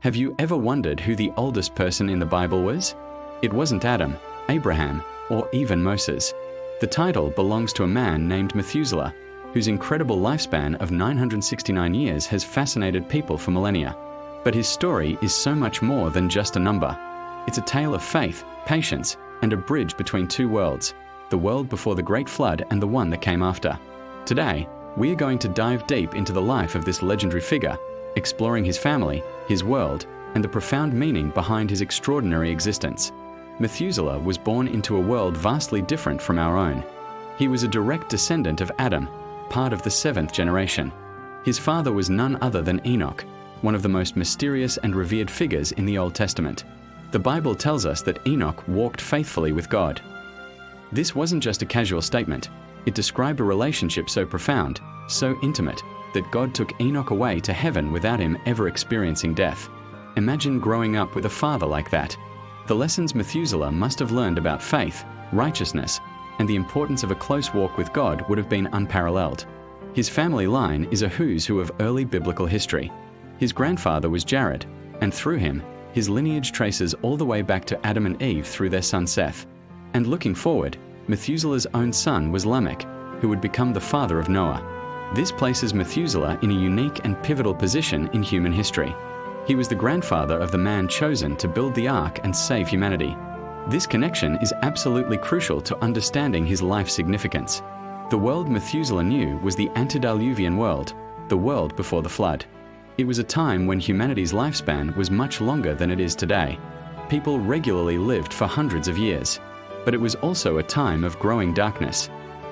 Have you ever wondered who the oldest person in the Bible was? It wasn't Adam, Abraham, or even Moses. The title belongs to a man named Methuselah, whose incredible lifespan of 969 years has fascinated people for millennia. But his story is so much more than just a number. It's a tale of faith, patience, and a bridge between two worlds, the world before the Great Flood and the one that came after. Today, we are going to dive deep into the life of this legendary figure, exploring his family, his world, and the profound meaning behind his extraordinary existence. Methuselah was born into a world vastly different from our own. He was a direct descendant of Adam, part of the seventh generation. His father was none other than Enoch, one of the most mysterious and revered figures in the Old Testament. The Bible tells us that Enoch walked faithfully with God. This wasn't just a casual statement. It described a relationship so profound, so intimate, that God took Enoch away to heaven without him ever experiencing death. Imagine growing up with a father like that. The lessons Methuselah must have learned about faith, righteousness, and the importance of a close walk with God would have been unparalleled. His family line is a who's who of early biblical history. His grandfather was Jared, and through him, his lineage traces all the way back to Adam and Eve through their son Seth. And looking forward, Methuselah's own son was Lamech, who would become the father of Noah. This places Methuselah in a unique and pivotal position in human history. He was the grandfather of the man chosen to build the ark and save humanity. This connection is absolutely crucial to understanding his life significance. The world Methuselah knew was the antediluvian world, the world before the flood. It was a time when humanity's lifespan was much longer than it is today. People regularly lived for hundreds of years. But it was also a time of growing darkness.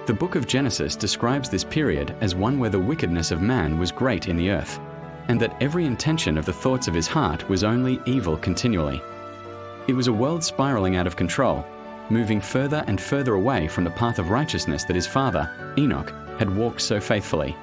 The book of Genesis describes this period as one where the wickedness of man was great in the earth, and that every intention of the thoughts of his heart was only evil continually. It was a world spiraling out of control, moving further and further away from the path of righteousness that his father, Enoch, had walked so faithfully.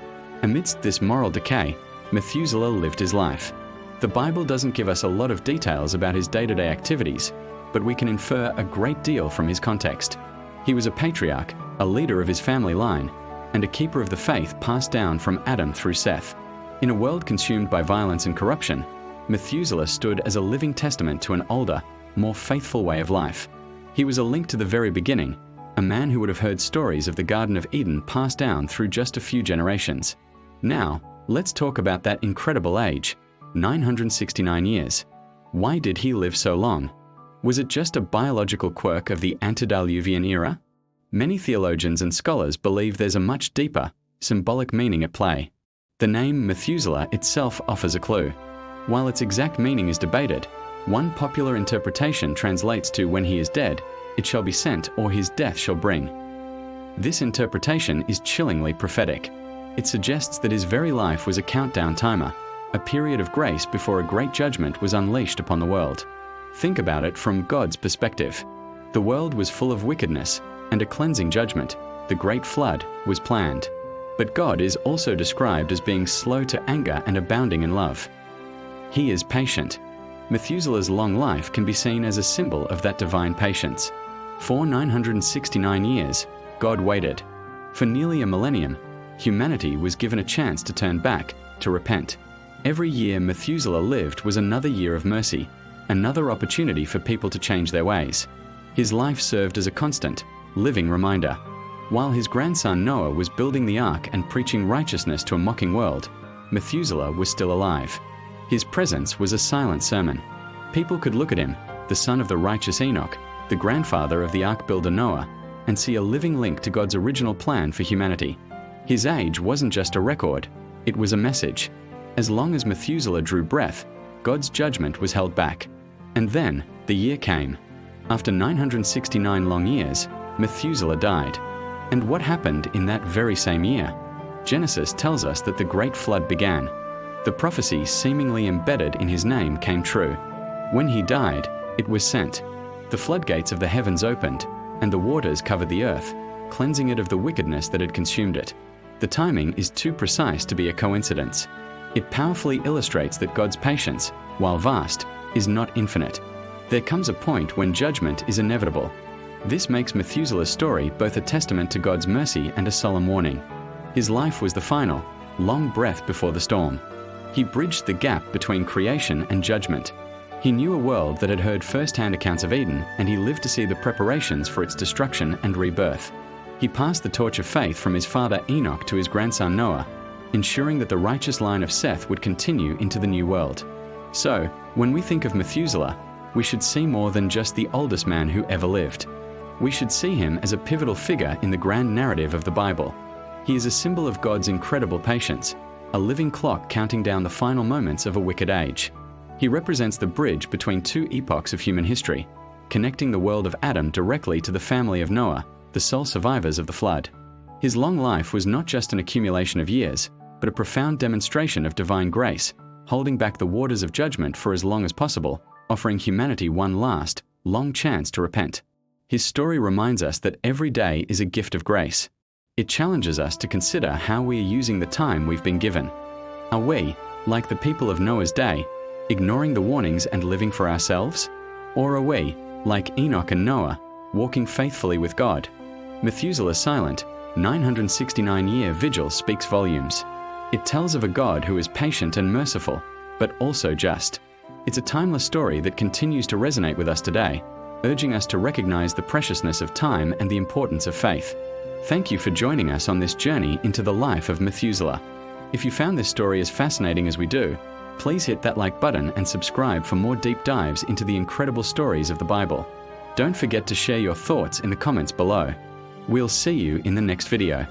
Amidst this moral decay, Methuselah lived his life. The Bible doesn't give us a lot of details about his day-to-day activities, but we can infer a great deal from his context. He was a patriarch, a leader of his family line, and a keeper of the faith passed down from Adam through Seth. In a world consumed by violence and corruption, Methuselah stood as a living testament to an older, more faithful way of life. He was a link to the very beginning, a man who would have heard stories of the Garden of Eden passed down through just a few generations. Now, let's talk about that incredible age, 969 years. Why did he live so long? Was it just a biological quirk of the antediluvian era? Many theologians and scholars believe there's a much deeper, symbolic meaning at play. The name Methuselah itself offers a clue. While its exact meaning is debated, one popular interpretation translates to "when he is dead, it shall be sent, or his death shall bring." This interpretation is chillingly prophetic. It suggests that his very life was a countdown timer, a period of grace before a great judgment was unleashed upon the world. Think about it from God's perspective. The world was full of wickedness, and a cleansing judgment, the Great Flood, was planned. But God is also described as being slow to anger and abounding in love. He is patient. Methuselah's long life can be seen as a symbol of that divine patience. For 969 years, God waited. For nearly a millennium, humanity was given a chance to turn back, to repent. Every year Methuselah lived was another year of mercy, another opportunity for people to change their ways. His life served as a constant, living reminder. While his grandson Noah was building the ark and preaching righteousness to a mocking world, Methuselah was still alive. His presence was a silent sermon. People could look at him, the son of the righteous Enoch, the grandfather of the ark builder Noah, and see a living link to God's original plan for humanity. His age wasn't just a record, it was a message. As long as Methuselah drew breath, God's judgment was held back. And then, the year came. After 969 long years, Methuselah died. And what happened in that very same year? Genesis tells us that the Great Flood began. The prophecy seemingly embedded in his name came true. When he died, it was sent. The floodgates of the heavens opened, and the waters covered the earth, cleansing it of the wickedness that had consumed it. The timing is too precise to be a coincidence. It powerfully illustrates that God's patience, while vast, is not infinite. There comes a point when judgment is inevitable. This makes Methuselah's story both a testament to God's mercy and a solemn warning. His life was the final, long breath before the storm. He bridged the gap between creation and judgment. He knew a world that had heard first-hand accounts of Eden, and he lived to see the preparations for its destruction and rebirth. He passed the torch of faith from his father Enoch to his grandson Noah, ensuring that the righteous line of Seth would continue into the new world. So, when we think of Methuselah, we should see more than just the oldest man who ever lived. We should see him as a pivotal figure in the grand narrative of the Bible. He is a symbol of God's incredible patience, a living clock counting down the final moments of a wicked age. He represents the bridge between two epochs of human history, connecting the world of Adam directly to the family of Noah, the sole survivors of the flood. His long life was not just an accumulation of years, but a profound demonstration of divine grace, holding back the waters of judgment for as long as possible, offering humanity one last, long chance to repent. His story reminds us that every day is a gift of grace. It challenges us to consider how we are using the time we've been given. Are we, like the people of Noah's day, ignoring the warnings and living for ourselves? Or are we, like Enoch and Noah, walking faithfully with God? Methuselah's silent, 969-year vigil speaks volumes. It tells of a God who is patient and merciful, but also just. It's a timeless story that continues to resonate with us today, urging us to recognize the preciousness of time and the importance of faith. Thank you for joining us on this journey into the life of Methuselah. If you found this story as fascinating as we do, please hit that like button and subscribe for more deep dives into the incredible stories of the Bible. Don't forget to share your thoughts in the comments below. We'll see you in the next video.